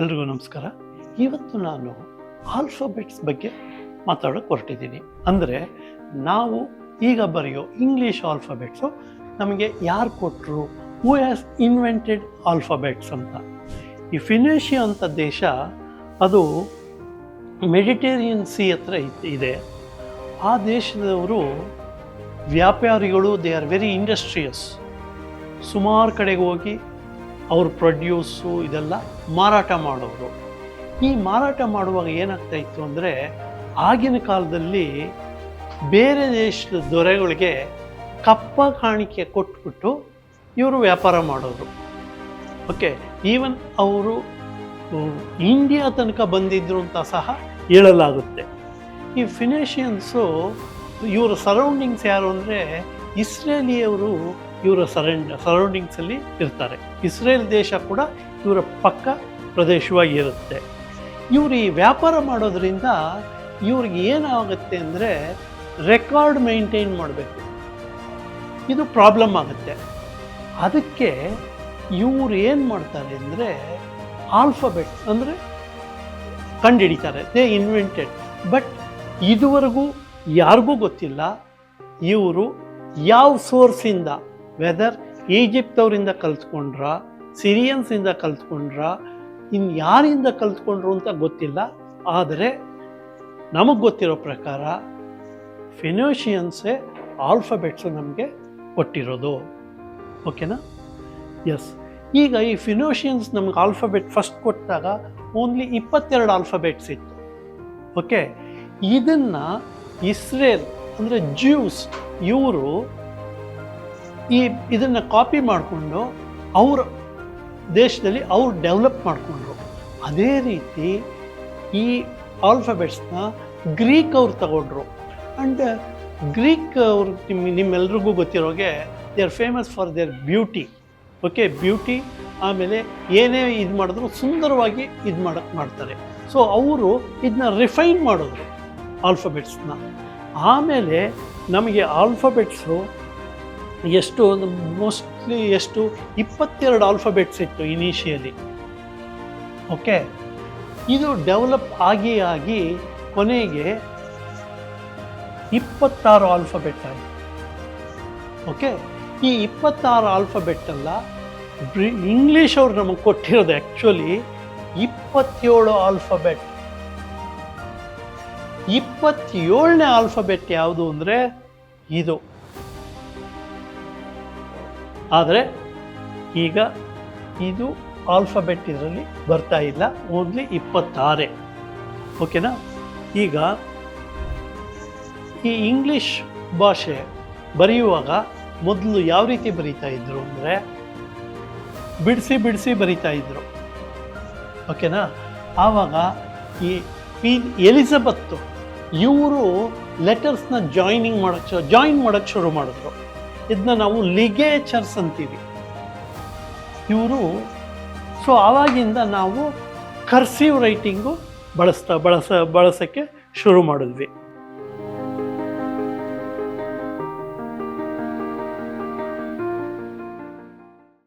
ಎಲ್ರಿಗೂ ನಮಸ್ಕಾರ. ಇವತ್ತು ನಾನು ಆಲ್ಫಾಬೆಟ್ಸ್ ಬಗ್ಗೆ ಮಾತಾಡೋಕೆ ಹೊರಟಿದ್ದೀನಿ. ಅಂದರೆ ನಾವು ಈಗ ಬರೆಯೋ ಇಂಗ್ಲೀಷ್ ಆಲ್ಫಾಬೆಟ್ಸು ನಮಗೆ ಯಾರು ಕೊಟ್ಟರು, ಹೂ ಹ್ಯಾಸ್ ಇನ್ವೆಂಟೆಡ್ ಆಲ್ಫಾಬೆಟ್ಸ್ ಅಂತ. ಈ ಫಿನೇಷಿಯಾ ಅಂತ ದೇಶ ಅದು ಮೆಡಿಟೇರಿಯನ್ ಸಿ ಹತ್ರ ಇದೆ. ಆ ದೇಶದವರು ವ್ಯಾಪಾರಿಗಳು, ದೇ ಆರ್ ವೆರಿ ಇಂಡಸ್ಟ್ರಿಯಸ್. ಸುಮಾರು ಕಡೆಗೆ ಹೋಗಿ ಅವ್ರ ಪ್ರೊಡ್ಯೂಸು ಇದೆಲ್ಲ ಮಾರಾಟ ಮಾಡೋರು. ಈ ಮಾರಾಟ ಮಾಡುವಾಗ ಏನಾಗ್ತಾಯಿತ್ತು ಅಂದರೆ, ಆಗಿನ ಕಾಲದಲ್ಲಿ ಬೇರೆ ದೇಶದ ದೊರೆಗಳಿಗೆ ಕಪ್ಪ ಕಾಣಿಕೆ ಕೊಟ್ಬಿಟ್ಟು ಇವರು ವ್ಯಾಪಾರ ಮಾಡೋರು. ಓಕೆ, ಈವನ್ ಅವರು ಇಂಡಿಯಾ ತನಕ ಬಂದಿದ್ರು ಅಂತ ಸಹ ಹೇಳಲಾಗುತ್ತೆ. ಈ ಫಿನೇಷಿಯನ್ಸು ಇವರ ಸರೌಂಡಿಂಗ್ಸ್ ಯಾರು ಅಂದರೆ ಇಸ್ರೇಲಿಯವರು ಇವರ ಸರೌಂಡಿಂಗ್ಸಲ್ಲಿ ಇರ್ತಾರೆ. ಇಸ್ರೇಲ್ ದೇಶ ಕೂಡ ಇವರ ಪಕ್ಕ ಪ್ರದೇಶವಾಗಿ ಇರುತ್ತೆ. ಇವರು ಈ ವ್ಯಾಪಾರ ಮಾಡೋದ್ರಿಂದ ಇವ್ರಿಗೆ ಏನಾಗುತ್ತೆ ಅಂದರೆ ರೆಕಾರ್ಡ್ ಮೇಂಟೈನ್ ಮಾಡಬೇಕು, ಇದು ಪ್ರಾಬ್ಲಮ್ ಆಗುತ್ತೆ. ಅದಕ್ಕೆ ಇವರು ಏನು ಮಾಡ್ತಾರೆ ಅಂದರೆ ಆಲ್ಫಾಬೆಟ್ ಅಂದರೆ ಕಂಡುಹಿಡಿತಾರೆ, ದೇ ಇನ್ವೆಂಟೆಡ್. ಬಟ್ ಇದುವರೆಗೂ ಯಾರಿಗೂ ಗೊತ್ತಿಲ್ಲ ಇವರು ಯಾವ ಸೋರ್ಸಿಂದ, ವೆದರ್ ಈಜಿಪ್ತವರಿಂದ ಕಲ್ತ್ಕೊಂಡ್ರ, ಸಿರಿಯನ್ಸಿಂದ ಕಲ್ತ್ಕೊಂಡ್ರ, ಇನ್ನು ಯಾರಿಂದ ಕಲ್ತ್ಕೊಂಡ್ರು ಅಂತ ಗೊತ್ತಿಲ್ಲ. ಆದರೆ ನಮಗೆ ಗೊತ್ತಿರೋ ಪ್ರಕಾರ ಫಿನೇಷಿಯನ್ಸೇ ಆಲ್ಫಾಬೆಟ್ಸು ನಮಗೆ ಕೊಟ್ಟಿರೋದು. ಓಕೆನಾ? ಎಸ್. ಈಗ ಈ ಫಿನೇಷಿಯನ್ಸ್ ನಮ್ಗೆ ಆಲ್ಫಾಬೆಟ್ ಫಸ್ಟ್ ಕೊಟ್ಟಾಗ ಓನ್ಲಿ 22 ಆಲ್ಫಾಬೆಟ್ಸ್ ಇತ್ತು. ಓಕೆ, ಇದನ್ನು ಇಸ್ರೇಲ್ ಅಂದರೆ ಜ್ಯೂಸ್ ಇವರು ಇದನ್ನು ಕಾಪಿ ಮಾಡಿಕೊಂಡು ಅವ್ರ ದೇಶದಲ್ಲಿ ಅವ್ರು ಡೆವಲಪ್ ಮಾಡಿಕೊಂಡ್ರು. ಅದೇ ರೀತಿ ಈ ಆಲ್ಫಾಬೆಟ್ಸ್ನ ಗ್ರೀಕ್ ಅವ್ರು ತಗೊಂಡ್ರು. ಆ್ಯಂಡ್ ಗ್ರೀಕ್ ಅವ್ರು ನಿಮ್ಮೆಲ್ರಿಗೂ ಗೊತ್ತಿರೋಗೆ they are famous for their beauty. Okay, beauty. ಆಮೇಲೆ ಏನೇ ಇದು ಮಾಡಿದ್ರು ಸುಂದರವಾಗಿ ಇದು ಮಾಡ್ತಾರೆ. ಸೊ ಅವರು ಇದನ್ನ ರಿಫೈನ್ ಮಾಡಿದ್ರು ಆಲ್ಫಾಬೆಟ್ಸ್ನ. ಆಮೇಲೆ ನಮಗೆ ಆಲ್ಫಾಬೆಟ್ಸು ಎಷ್ಟು ಮೋಸ್ಟ್ಲಿ 22 ಆಲ್ಫಾಬೆಟ್ಸ್ ಇತ್ತು ಇನಿಷಿಯಲಿ. ಓಕೆ, ಇದು ಡೆವಲಪ್ ಆಗಿ ಕೊನೆಗೆ 26 ಆಲ್ಫಾಬೆಟ್ ಆಯಿತು. ಓಕೆ, ಈ 26 ಆಲ್ಫಾಬೆಟ್ಟಲ್ಲ, ಇಂಗ್ಲೀಷ್ ಅವ್ರು ನಮಗೆ ಕೊಟ್ಟಿರೋದು ಆ್ಯಕ್ಚುಲಿ 27 ಆಲ್ಫಾಬೆಟ್. 27ನೇ ಆಲ್ಫಾಬೆಟ್ ಯಾವುದು ಅಂದರೆ ಇದು. ಆದರೆ ಈಗ ಇದು ಆಲ್ಫಾಬೆಟ್ ಇದರಲ್ಲಿ ಬರ್ತಾ ಇಲ್ಲ, ಓನ್ಲಿ 26. ಓಕೆನಾ? ಈಗ ಈ ಇಂಗ್ಲೀಷ್ ಭಾಷೆ ಬರೆಯುವಾಗ ಮೊದಲು ಯಾವ ರೀತಿ ಬರೀತಾ ಇದ್ರು ಅಂದರೆ ಬಿಡಿಸಿ ಬರೀತಾ ಇದ್ರು. ಓಕೆನಾ? ಆವಾಗ ಈ ಎಲಿಜಬೆತ್ತು ಇವರು ಲೆಟರ್ಸ್ನ ಜಾಯಿನ್ ಮಾಡೋಕ್ಕೆ ಶುರು ಮಾಡಿದ್ರು. ಇದನ್ನ ನಾವು ಲಿಗೇಚರ್ಸ್ ಅಂತೀವಿ ಇವರು. ಸೊ ಆವಾಗಿಂದ ನಾವು ಕರ್ಸಿವ್ ರೈಟಿಂಗು ಬಳಸೋಕ್ಕೆ ಶುರು ಮಾಡಿದ್ವಿ.